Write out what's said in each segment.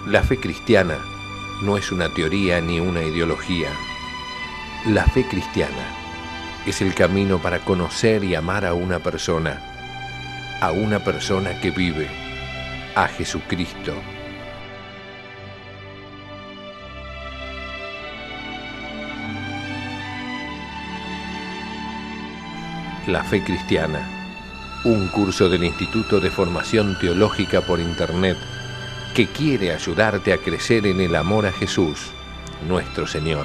La fe cristiana no es una teoría ni una ideología. La fe cristiana es el camino para conocer y amar a una persona que vive, a Jesucristo. La fe cristiana, un curso del Instituto de Formación Teológica por Internet que quiere ayudarte a crecer en el amor a Jesús, nuestro Señor.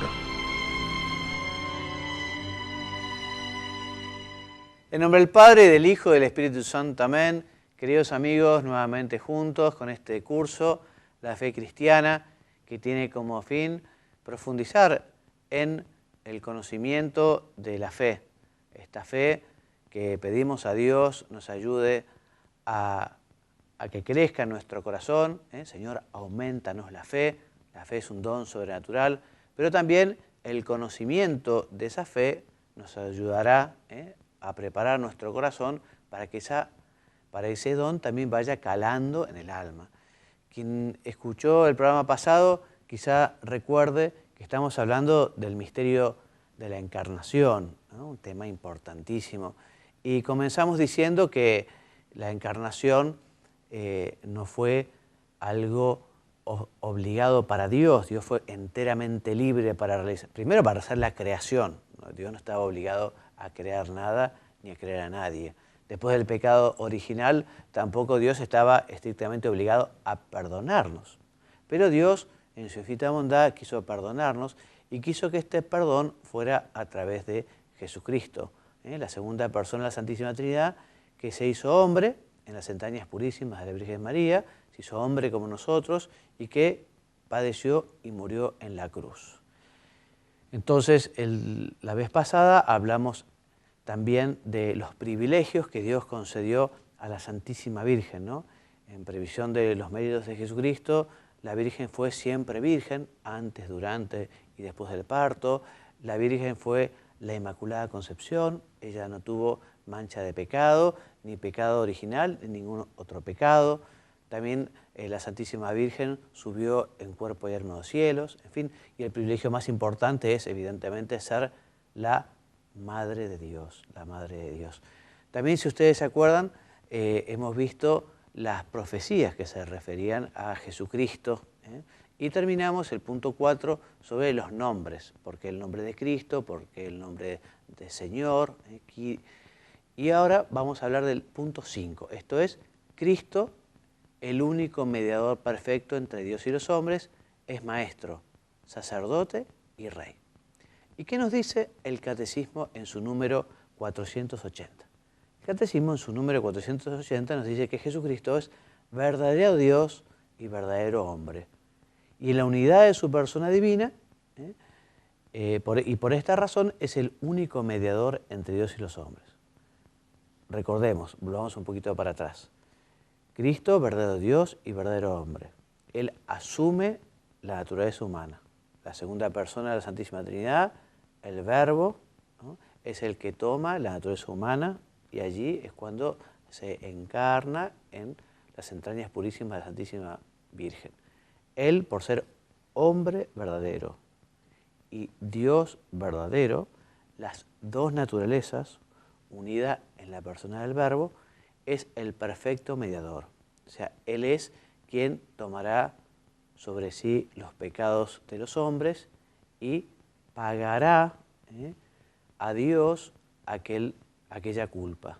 En nombre del Padre, del Hijo y del Espíritu Santo. Amén. Queridos amigos, nuevamente juntos con este curso, La Fe Cristiana, que tiene como fin profundizar en el conocimiento de la fe. Esta fe que pedimos a Dios nos ayude a que crezca en nuestro corazón. Señor, aumentanos la fe. La fe es un don sobrenatural, pero también el conocimiento de esa fe nos ayudará a preparar nuestro corazón para que ese don también vaya calando en el alma. Quien escuchó el programa pasado quizá recuerde que estamos hablando del misterio de la encarnación, ¿no? Un tema importantísimo. Y comenzamos diciendo que la encarnación no fue algo obligado para Dios. Dios fue enteramente libre para realizar, primero para hacer la creación, ¿no? Dios no estaba obligado a crear nada ni a crear a nadie. Después del pecado original, tampoco Dios estaba estrictamente obligado a perdonarnos. Pero Dios, en su infinita bondad, quiso perdonarnos y quiso que este perdón fuera a través de Jesucristo, la segunda persona de la Santísima Trinidad, que se hizo hombre en las entrañas purísimas de la Virgen María, se hizo hombre como nosotros y que padeció y murió en la cruz. Entonces, la vez pasada hablamos también de los privilegios que Dios concedió a la Santísima Virgen, ¿no? En previsión de los méritos de Jesucristo, la Virgen fue siempre virgen, antes, durante y después del parto. La Virgen fue la Inmaculada Concepción, ella no tuvo mancha de pecado, ni pecado original, ni ningún otro pecado. También la Santísima Virgen subió en cuerpo y alma a los cielos, en fin, y el privilegio más importante es, evidentemente, ser la Madre de Dios, la Madre de Dios. También, si ustedes se acuerdan, hemos visto las profecías que se referían a Jesucristo, y terminamos el punto 4 sobre los nombres, porque el nombre de Cristo, porque el nombre de Señor, y ahora vamos a hablar del punto 5, esto es, Cristo, el único mediador perfecto entre Dios y los hombres, es Maestro, sacerdote y Rey. ¿Y qué nos dice el Catecismo en su número 480? El Catecismo en su número 480 nos dice que Jesucristo es verdadero Dios y verdadero hombre. Y en la unidad de su persona divina, y por esta razón es el único mediador entre Dios y los hombres. Recordemos, volvamos un poquito para atrás. Cristo, verdadero Dios y verdadero hombre. Él asume la naturaleza humana. La segunda persona de la Santísima Trinidad, el Verbo, ¿no? Es el que toma la naturaleza humana y allí es cuando se encarna en las entrañas purísimas de la Santísima Virgen. Él, por ser hombre verdadero y Dios verdadero, las dos naturalezas unidas en la persona del Verbo, es el perfecto mediador. O sea, Él es quien tomará sobre sí los pecados de los hombres y pagará a Dios aquella culpa.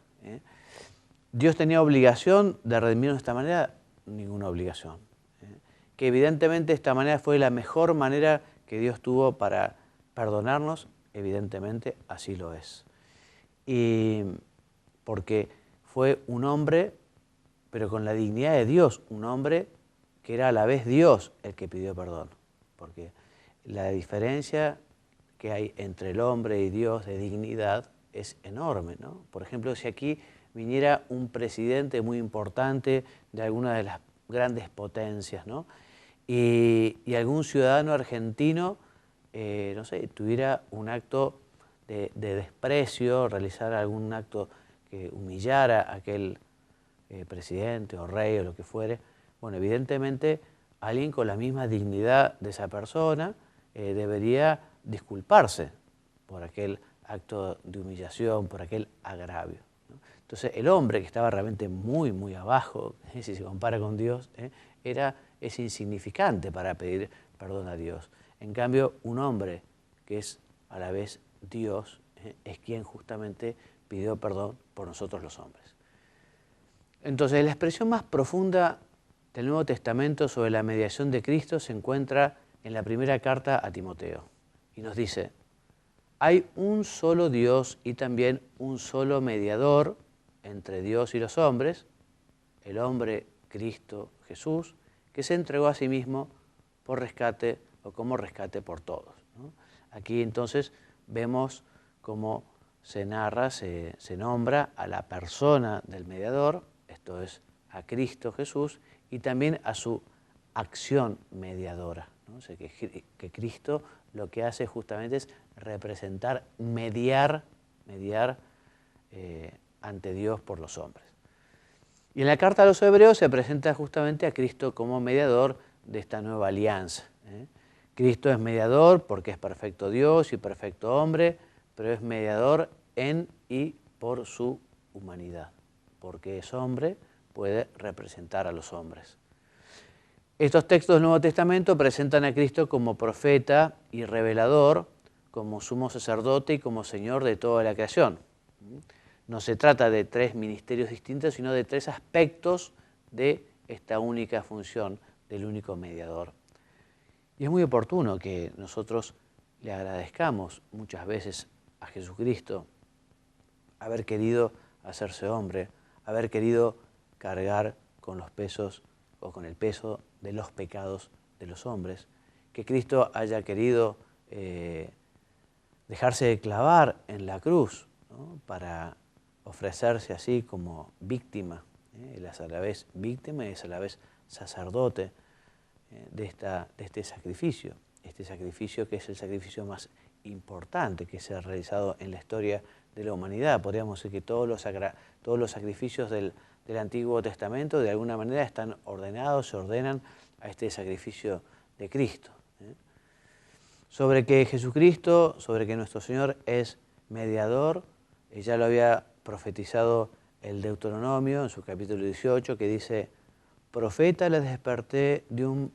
¿Dios tenía obligación de redimirnos de esta manera? Ninguna obligación. Que evidentemente esta manera fue la mejor manera que Dios tuvo para perdonarnos, evidentemente así lo es. Y porque fue un hombre, pero con la dignidad de Dios, un hombre que era a la vez Dios el que pidió perdón. Porque la diferencia que hay entre el hombre y Dios de dignidad es enorme, ¿no? Por ejemplo, si aquí viniera un presidente muy importante de alguna de las grandes potencias, ¿no? Y algún ciudadano argentino, no sé, tuviera un acto de desprecio, realizar algún acto que humillara a aquel presidente o rey o lo que fuere, bueno, evidentemente alguien con la misma dignidad de esa persona debería disculparse por aquel acto de humillación, por aquel agravio, ¿no? Entonces el hombre que estaba realmente muy, muy abajo, si se compara con Dios, es insignificante para pedir perdón a Dios. En cambio, un hombre que es a la vez Dios, es quien justamente pidió perdón por nosotros los hombres. Entonces, la expresión más profunda del Nuevo Testamento sobre la mediación de Cristo se encuentra en la primera carta a Timoteo. Y nos dice, hay un solo Dios y también un solo mediador entre Dios y los hombres, el hombre Cristo Jesús, que se entregó a sí mismo por rescate o como rescate por todos, ¿no? Aquí entonces vemos cómo se narra, se nombra a la persona del mediador, esto es a Cristo Jesús, y también a su acción mediadora, ¿no? O sea, que Cristo lo que hace justamente es representar, mediar ante Dios por los hombres. Y en la carta a los Hebreos se presenta justamente a Cristo como mediador de esta nueva alianza, ¿eh? Cristo es mediador porque es perfecto Dios y perfecto hombre, pero es mediador en y por su humanidad. Porque es hombre, puede representar a los hombres. Estos textos del Nuevo Testamento presentan a Cristo como profeta y revelador, como sumo sacerdote y como Señor de toda la creación. No se trata de tres ministerios distintos, sino de tres aspectos de esta única función del único mediador. Y es muy oportuno que nosotros le agradezcamos muchas veces a Jesucristo haber querido hacerse hombre, haber querido cargar con los pesos o con el peso de los pecados de los hombres, que Cristo haya querido dejarse clavar en la cruz, ¿no? Para ofrecerse así como víctima, él es a la vez víctima y es a la vez sacerdote de este sacrificio que es el sacrificio más importante que se ha realizado en la historia de la humanidad. Podríamos decir que todos los sacrificios del Antiguo Testamento de alguna manera están ordenados, se ordenan a este sacrificio de Cristo. Sobre que Jesucristo, sobre que nuestro Señor es mediador, ya lo había profetizado el Deuteronomio en su capítulo 18, que dice, profeta les desperté de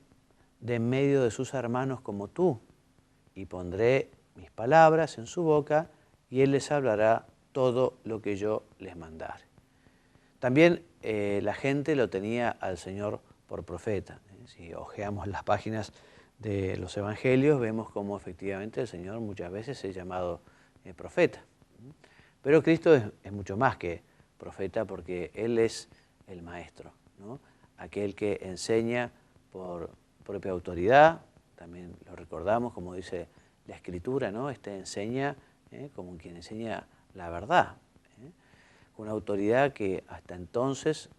en medio de sus hermanos como tú, y pondré mis palabras en su boca, y él les hablará todo lo que yo les mandare. También la gente lo tenía al Señor por profeta. Si hojeamos las páginas de los evangelios, vemos cómo efectivamente el Señor muchas veces es llamado profeta. Pero Cristo es mucho más que profeta porque Él es el maestro, ¿no? Aquel que enseña por propia autoridad, también lo recordamos como dice la Escritura, ¿no? Enseña como quien enseña la verdad, una autoridad que hasta entonces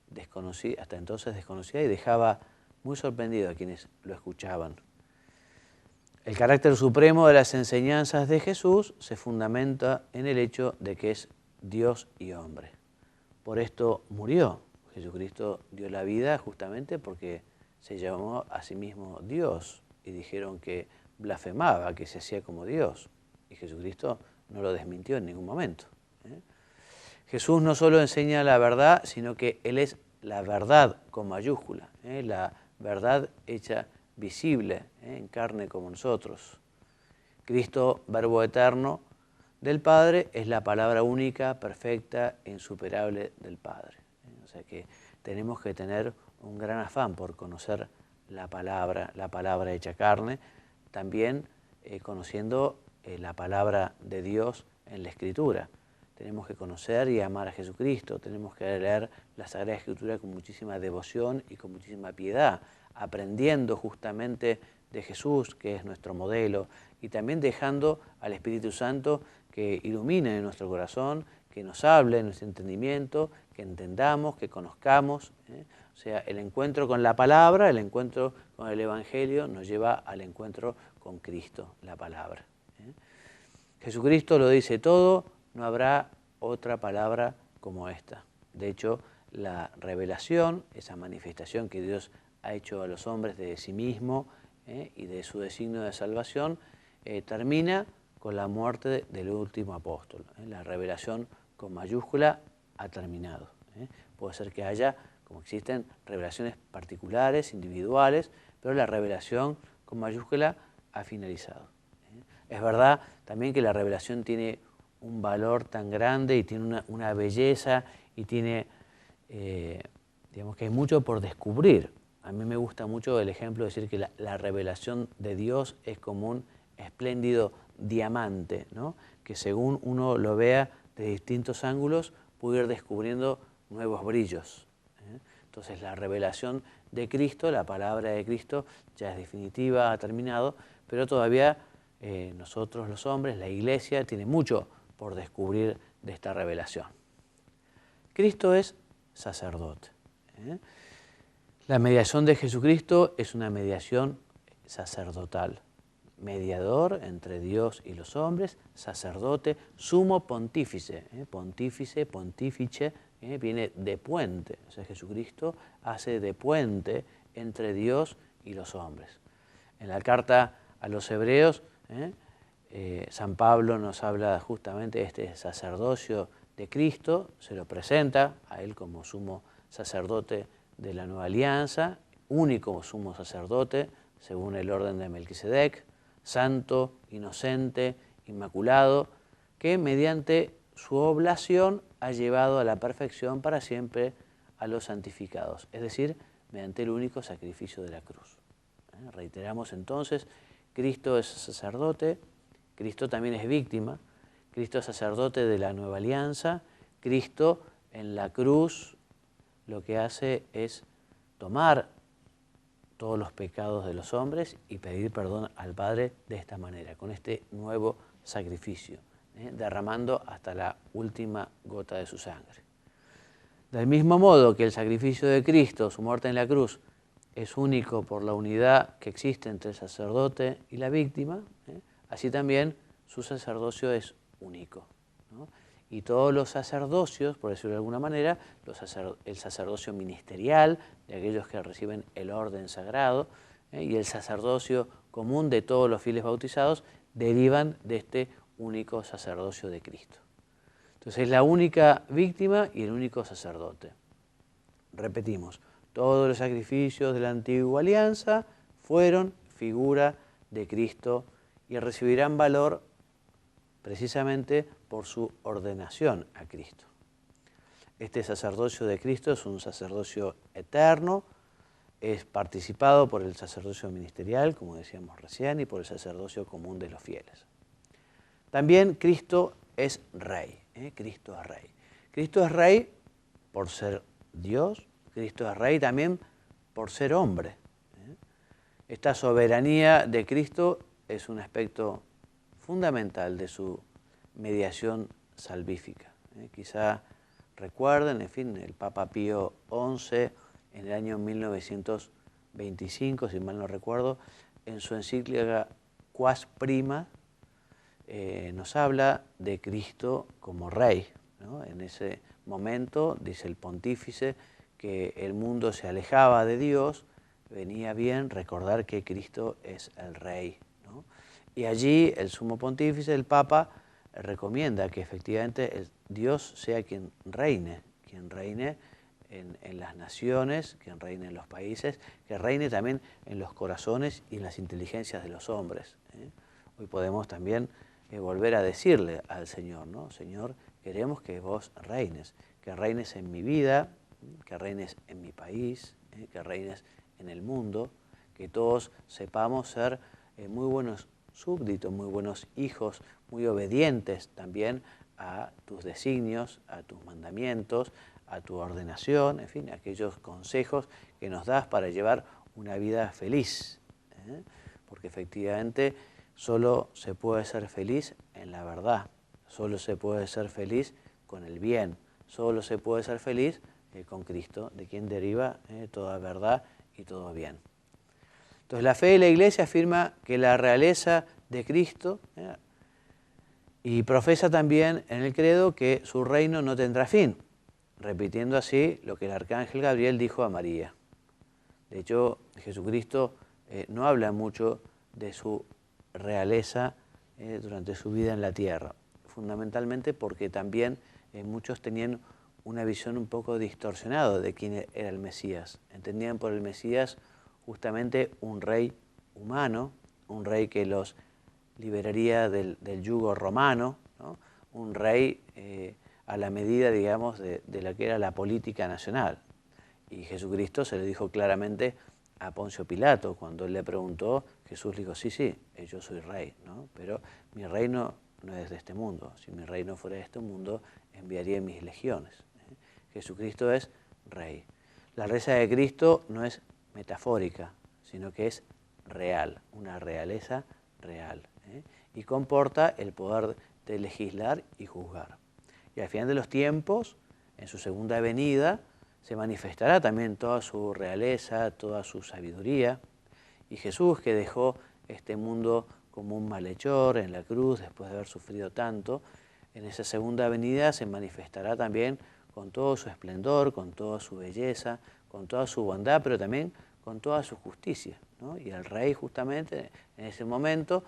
desconocida y dejaba muy sorprendido a quienes lo escuchaban. El carácter supremo de las enseñanzas de Jesús se fundamenta en el hecho de que es Dios y hombre. Por esto murió. Jesucristo dio la vida justamente porque se llamó a sí mismo Dios y dijeron que blasfemaba, que se hacía como Dios. Y Jesucristo no lo desmintió en ningún momento. Jesús no solo enseña la verdad, sino que Él es la verdad con mayúscula, la verdad hecha visible, en carne como nosotros. Cristo, Verbo eterno del Padre, es la palabra única, perfecta e insuperable del Padre. O sea que tenemos que tener un gran afán por conocer la palabra hecha carne, también conociendo la palabra de Dios en la Escritura. Tenemos que conocer y amar a Jesucristo, tenemos que leer la Sagrada Escritura con muchísima devoción y con muchísima piedad, aprendiendo justamente de Jesús, que es nuestro modelo, y también dejando al Espíritu Santo que ilumine nuestro corazón, que nos hable en nuestro entendimiento, que entendamos, que conozcamos. O sea, el encuentro con la palabra, el encuentro con el Evangelio nos lleva al encuentro con Cristo, la palabra. Jesucristo lo dice todo, no habrá otra palabra como esta. De hecho, la revelación, esa manifestación que Dios ha hecho a los hombres de sí mismo y de su designio de salvación, termina con la muerte del último apóstol. La revelación con mayúscula ha terminado. Puede ser que haya, como existen, revelaciones particulares, individuales, pero la revelación con mayúscula ha finalizado. Es verdad también que la revelación tiene un valor tan grande y tiene una belleza y tiene, digamos que hay mucho por descubrir. A mí me gusta mucho el ejemplo de decir que la revelación de Dios es como un espléndido diamante, ¿no? Que según uno lo vea de distintos ángulos puede ir descubriendo nuevos brillos. Entonces la revelación de Cristo, la palabra de Cristo ya es definitiva, ha terminado, pero todavía nosotros los hombres, la Iglesia, tiene mucho por descubrir de esta revelación. Cristo es sacerdote. La mediación de Jesucristo es una mediación sacerdotal. Mediador entre Dios y los hombres, sacerdote, sumo pontífice. Pontífice, pontífice, viene de puente. O sea, Jesucristo hace de puente entre Dios y los hombres. En la carta a los Hebreos, San Pablo nos habla justamente de este sacerdocio de Cristo, se lo presenta a él como sumo sacerdote de la nueva alianza, único sumo sacerdote según el orden de Melquisedec, santo, inocente, inmaculado, que mediante su oblación ha llevado a la perfección para siempre a los santificados, es decir, mediante el único sacrificio de la cruz. Reiteramos entonces, Cristo es sacerdote, Cristo también es víctima, Cristo es sacerdote de la nueva alianza, Cristo en la cruz lo que hace es tomar todos los pecados de los hombres y pedir perdón al Padre de esta manera, con este nuevo sacrificio, derramando hasta la última gota de su sangre. Del mismo modo que el sacrificio de Cristo, su muerte en la cruz, es único por la unidad que existe entre el sacerdote y la víctima, así también su sacerdocio es único, ¿no? Y todos los sacerdocios, por decirlo de alguna manera, el sacerdocio ministerial de aquellos que reciben el orden sagrado y el sacerdocio común de todos los fieles bautizados derivan de este único sacerdocio de Cristo. Entonces es la única víctima y el único sacerdote. Repetimos, todos los sacrificios de la antigua alianza fueron figura de Cristo y recibirán valor precisamente por su ordenación a Cristo. Este sacerdocio de Cristo es un sacerdocio eterno, es participado por el sacerdocio ministerial, como decíamos recién, y por el sacerdocio común de los fieles. También Cristo es Rey. Cristo es Rey. Cristo es Rey por ser Dios, Cristo es Rey también por ser hombre. Esta soberanía de Cristo es un aspecto fundamental de su mediación salvífica. Quizá recuerden, en fin, el Papa Pío XI en el año 1925, si mal no recuerdo, en su encíclica Quas Prima, nos habla de Cristo como Rey, ¿no? En ese momento, dice el pontífice, que el mundo se alejaba de Dios, venía bien recordar que Cristo es el Rey, ¿no? Y allí el sumo pontífice, el Papa, recomienda que efectivamente Dios sea quien reine en las naciones, quien reine en los países, que reine también en los corazones y en las inteligencias de los hombres. Hoy podemos también volver a decirle al Señor, ¿no? Señor, queremos que vos reines en mi vida, que reines en mi país, que reines en el mundo, que todos sepamos ser muy buenos súbditos, muy buenos hijos, muy obedientes también a tus designios, a tus mandamientos, a tu ordenación, en fin, aquellos consejos que nos das para llevar una vida feliz. Porque efectivamente solo se puede ser feliz en la verdad, solo se puede ser feliz con el bien, solo se puede ser feliz con Cristo, de quien deriva toda verdad y todo bien. Entonces la fe de la Iglesia afirma que la realeza de Cristo y profesa también en el credo que su reino no tendrá fin, repitiendo así lo que el arcángel Gabriel dijo a María. De hecho, Jesucristo no habla mucho de su realeza durante su vida en la tierra, fundamentalmente porque también muchos tenían una visión un poco distorsionada de quién era el Mesías. Entendían por el Mesías justamente un rey humano, un rey que los liberaría del yugo romano, ¿no? Un rey a la medida, digamos, de la que era la política nacional. Y Jesucristo se le dijo claramente a Poncio Pilato, cuando él le preguntó, Jesús le dijo, sí, yo soy rey, ¿no? Pero mi reino no es de este mundo. Si mi reino fuera de este mundo, enviaría mis legiones. Jesucristo es rey. La realeza de Cristo no es metafórica, sino que es real, una realeza real. Y comporta el poder de legislar y juzgar. Y al final de los tiempos, en su segunda venida, se manifestará también toda su realeza, toda su sabiduría. Y Jesús, que dejó este mundo como un malhechor en la cruz después de haber sufrido tanto, en esa segunda venida se manifestará también con todo su esplendor, con toda su belleza, con toda su bondad, pero también con toda su justicia, ¿no? Y el rey justamente en ese momento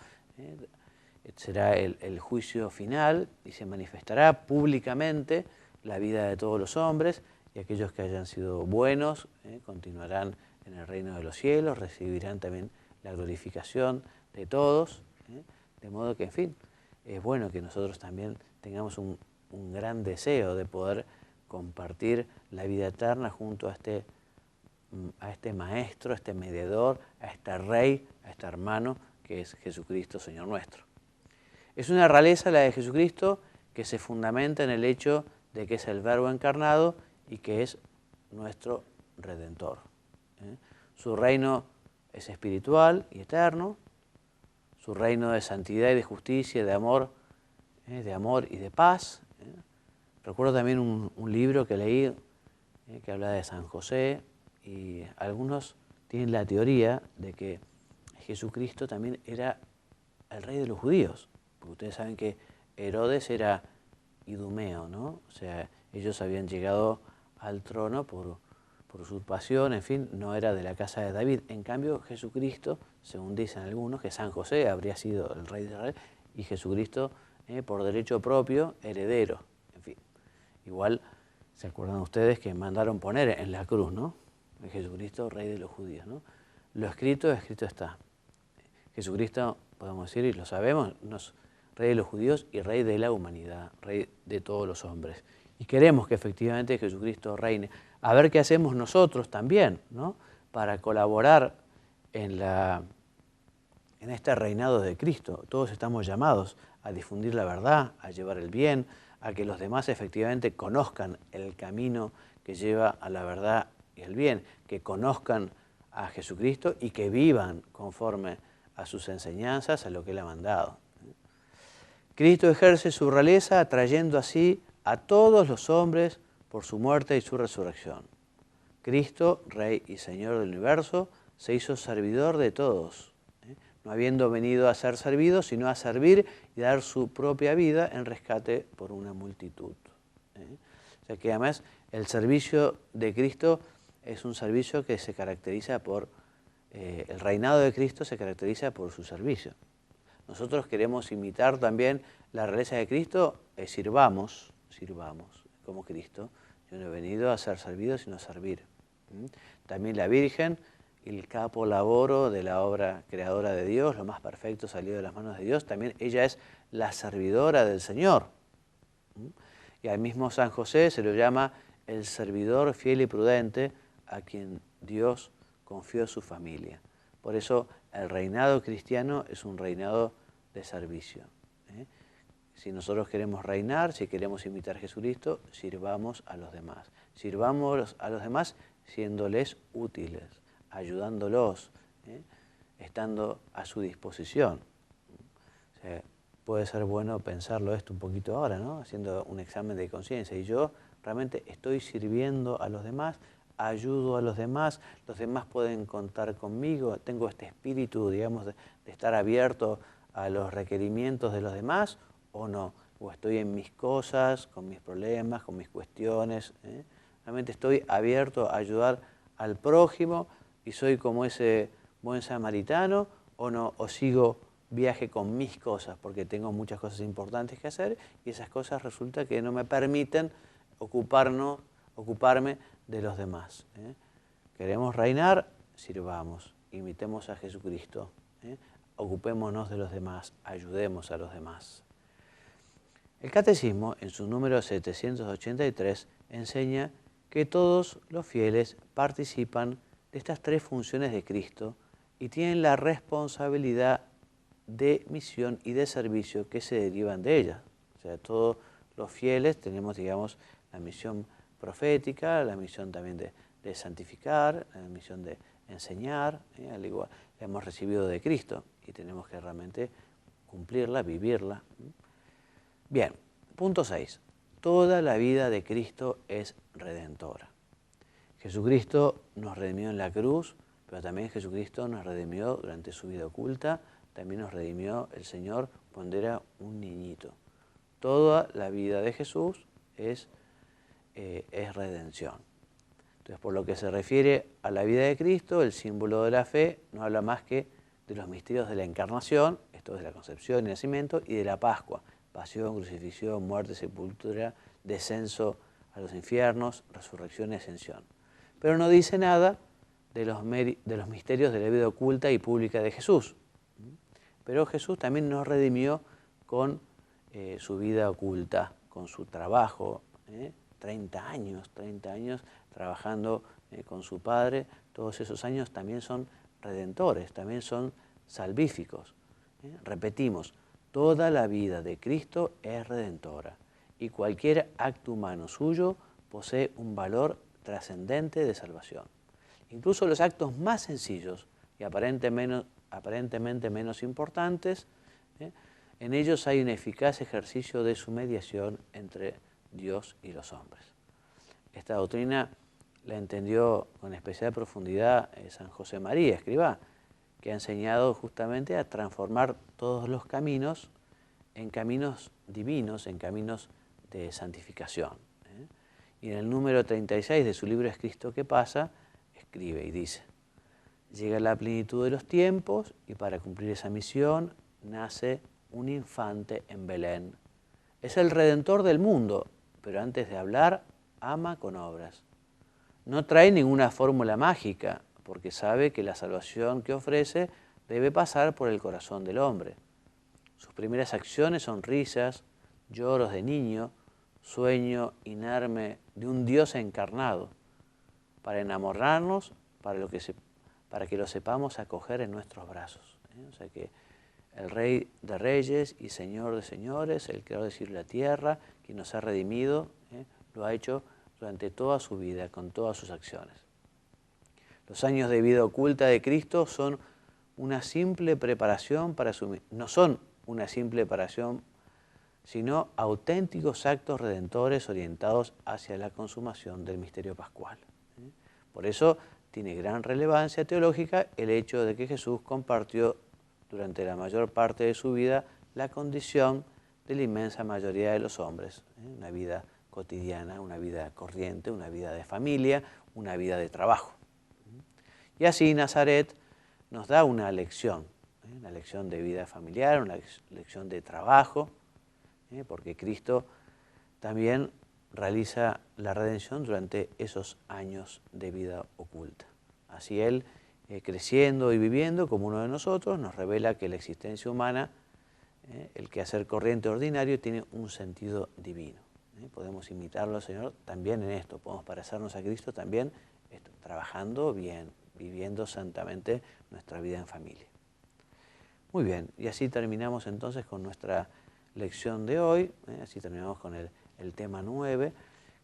será el juicio final y se manifestará públicamente la vida de todos los hombres, y aquellos que hayan sido buenos continuarán en el reino de los cielos, recibirán también la glorificación de todos, de modo que, en fin, es bueno que nosotros también tengamos un gran deseo de poder compartir la vida eterna junto a este maestro, a este mediador, a este rey, a este hermano que es Jesucristo, Señor nuestro. Es una realeza la de Jesucristo que se fundamenta en el hecho de que es el Verbo encarnado y que es nuestro Redentor. Su reino es espiritual y eterno, su reino de santidad y de justicia, de amor y de paz. Recuerdo también un libro que leí que habla de San José, y algunos tienen la teoría de que Jesucristo también era el rey de los judíos, porque ustedes saben que Herodes era idumeo, ¿no? O sea, ellos habían llegado al trono por usurpación, en fin, no era de la casa de David. En cambio, Jesucristo, según dicen algunos, que San José habría sido el rey de Israel, y Jesucristo, por derecho propio, heredero. En fin, igual, ¿se acuerdan ustedes que mandaron poner en la cruz, ¿no? Jesucristo, rey de los judíos, ¿no? Lo escrito está. Jesucristo, podemos decir, y lo sabemos, rey de los judíos y rey de la humanidad, rey de todos los hombres. Y queremos que efectivamente Jesucristo reine. A ver qué hacemos nosotros también, ¿no? Para colaborar en este reinado de Cristo. Todos estamos llamados a difundir la verdad, a llevar el bien, a que los demás efectivamente conozcan el camino que lleva a la verdad y el bien, que conozcan a Jesucristo y que vivan conforme a sus enseñanzas, a lo que Él ha mandado. Cristo ejerce su realeza atrayendo así a todos los hombres por su muerte y su resurrección. Cristo, Rey y Señor del universo, se hizo servidor de todos, no habiendo venido a ser servido, sino a servir y dar su propia vida en rescate por una multitud. O sea que además el servicio de Cristo es un servicio que se caracteriza por, el reinado de Cristo se caracteriza por su servicio. Nosotros queremos imitar también la realeza de Cristo, sirvamos como Cristo. Yo no he venido a ser servido, sino a servir. También la Virgen, el capo laboro de la obra creadora de Dios, lo más perfecto salido de las manos de Dios, también ella es la servidora del Señor. Y al mismo San José se lo llama el servidor fiel y prudente a quien Dios confió su familia. Por eso el reinado cristiano es un reinado de servicio. Si nosotros queremos reinar, si queremos imitar a Jesucristo, sirvamos a los demás. Sirvamos a los demás siéndoles útiles, ayudándolos, estando a su disposición. O sea, puede ser bueno pensarlo esto un poquito ahora, ¿no? Haciendo un examen de conciencia. Y yo realmente estoy sirviendo a los demás, ayudo a los demás pueden contar conmigo, tengo este espíritu, digamos, de estar abierto a los requerimientos de los demás, o no, o estoy en mis cosas, con mis problemas, con mis cuestiones. Realmente estoy abierto a ayudar al prójimo y soy como ese buen samaritano, o no, o sigo viaje con mis cosas, porque tengo muchas cosas importantes que hacer y esas cosas resulta que no me permiten ocuparme de los demás. Queremos reinar, sirvamos, imitemos a Jesucristo, ocupémonos de los demás, ayudemos a los demás. El Catecismo, en su número 783, enseña que todos los fieles participan de estas tres funciones de Cristo y tienen la responsabilidad de misión y de servicio que se derivan de ellas. O sea, todos los fieles tenemos, digamos, la misión profética, la misión también de santificar, la misión de enseñar, al igual la hemos recibido de Cristo y tenemos que realmente cumplirla, vivirla. Bien, punto 6. Toda la vida de Cristo es redentora. Jesucristo nos redimió en la cruz, pero también Jesucristo nos redimió durante su vida oculta, también nos redimió el Señor cuando era un niñito. Toda la vida de Jesús es redención. Entonces, por lo que se refiere a la vida de Cristo, el símbolo de la fe no habla más que de los misterios de la encarnación, esto es de la concepción y nacimiento, y de la Pascua, pasión, crucifixión, muerte, sepultura, descenso a los infiernos, resurrección y ascensión. Pero no dice nada de los misterios de la vida oculta y pública de Jesús. Pero Jesús también nos redimió con su vida oculta, con su trabajo, 30 años trabajando con su Padre. Todos esos años también son redentores, también son salvíficos. Repetimos, toda la vida de Cristo es redentora y cualquier acto humano suyo posee un valor trascendente de salvación. Incluso los actos más sencillos y aparentemente menos importantes, en ellos hay un eficaz ejercicio de su mediación entre Dios y los hombres. Esta doctrina la entendió con especial profundidad San José María Escrivá, que ha enseñado justamente a transformar todos los caminos en caminos divinos, en caminos de santificación. Y en el número 36 de su libro Es Cristo que pasa, escribe y dice: llega la plenitud de los tiempos y para cumplir esa misión nace un infante en Belén. Es el Redentor del mundo, pero antes de hablar, ama con obras. No trae ninguna fórmula mágica, porque sabe que la salvación que ofrece debe pasar por el corazón del hombre. Sus primeras acciones son risas, lloros de niño, sueño inerme de un Dios encarnado, para enamorarnos, para que lo sepamos acoger en nuestros brazos. O sea que el Rey de Reyes y Señor de Señores, el Creador del cielo y la tierra, quien nos ha redimido, lo ha hecho durante toda su vida, con todas sus acciones. Los años de vida oculta de Cristo son una simple preparación para no son una simple preparación, sino auténticos actos redentores orientados hacia la consumación del misterio pascual. Por eso tiene gran relevancia teológica el hecho de que Jesús compartió durante la mayor parte de su vida la condición de la inmensa mayoría de los hombres, una vida cotidiana, una vida corriente, una vida de familia, una vida de trabajo. Y así Nazaret nos da una lección de vida familiar, una lección de trabajo, porque Cristo también realiza la redención durante esos años de vida oculta. Así Él, creciendo y viviendo como uno de nosotros, nos revela que la existencia humana, el quehacer corriente ordinario, tiene un sentido divino. Podemos imitarlo al Señor también en esto, podemos parecernos a Cristo también trabajando bien, viviendo santamente nuestra vida en familia. Muy bien, y así terminamos entonces con nuestra lección de hoy, así terminamos con el tema 9.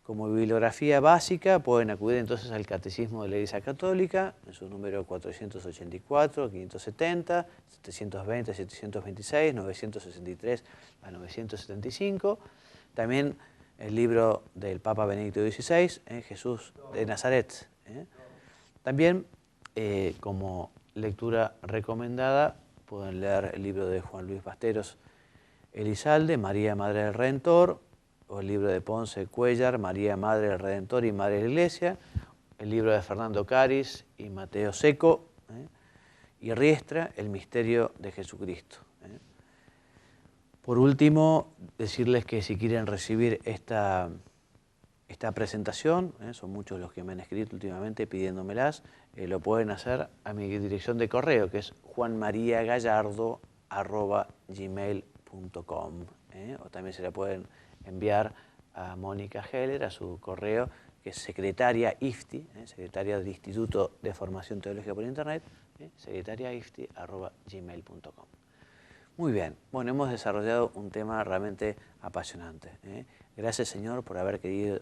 Como bibliografía básica pueden acudir entonces al Catecismo de la Iglesia Católica, en su número 484, 570, 720, 726, 963 a 975. También el libro del Papa Benedicto XVI, Jesús de Nazaret. También, como lectura recomendada, pueden leer el libro de Juan Luis Basteros Elizalde, María, Madre del Redentor, o el libro de Ponce Cuellar, María, Madre del Redentor y Madre de la Iglesia, el libro de Fernando Caris y Mateo Seco, y Riestra, El misterio de Jesucristo. Por último, decirles que si quieren recibir esta presentación, son muchos los que me han escrito últimamente pidiéndomelas, lo pueden hacer a mi dirección de correo, que es juanmariagallardo@gmail.com, o también se la pueden enviar a Mónica Heller, a su correo, que es secretaria IFTI, secretaria del Instituto de Formación Teológica por Internet, secretariaifti@gmail.com. Muy bien, bueno, hemos desarrollado un tema realmente apasionante. Gracias, Señor, por haber querido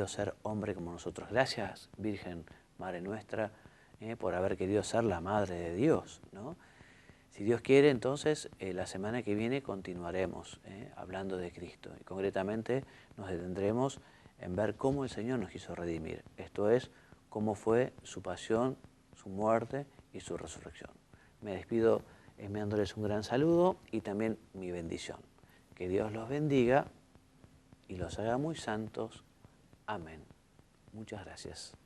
ser hombre como nosotros. Gracias, Virgen Madre Nuestra, por haber querido ser la Madre de Dios, ¿no? Si Dios quiere, entonces, la semana que viene continuaremos hablando de Cristo. Y concretamente nos detendremos en ver cómo el Señor nos quiso redimir. Esto es, cómo fue su pasión, su muerte y su resurrección. Me despido enviándoles un gran saludo y también mi bendición. Que Dios los bendiga y los haga muy santos. Amén. Muchas gracias.